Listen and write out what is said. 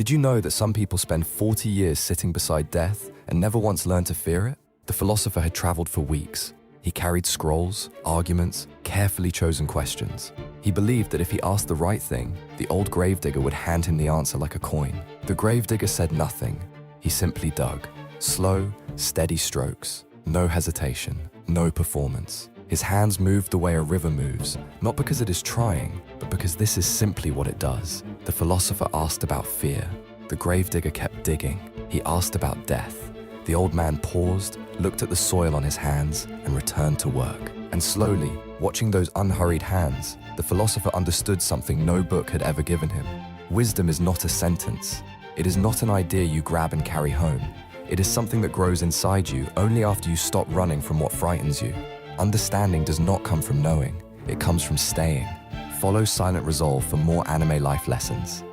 Did you know that some people spend 40 years sitting beside death and never once learned to fear it? The philosopher had traveled for weeks. He carried scrolls, arguments, carefully chosen questions. He believed that if he asked the right thing, the old gravedigger would hand him the answer like a coin. The gravedigger said nothing. He simply dug. Slow, steady strokes. No hesitation. No performance. His hands moved the way a river moves, not because it is trying, but because this is simply what it does. The philosopher asked about fear. The gravedigger kept digging. He asked about death. The old man paused, looked at the soil on his hands, and returned to work. And slowly, watching those unhurried hands, the philosopher understood something no book had ever given him. Wisdom is not a sentence. It is not an idea you grab and carry home. It is something that grows inside you only after you stop running from what frightens you. Understanding does not come from knowing. It comes from staying. Follow Silent Resolve for more anime life lessons.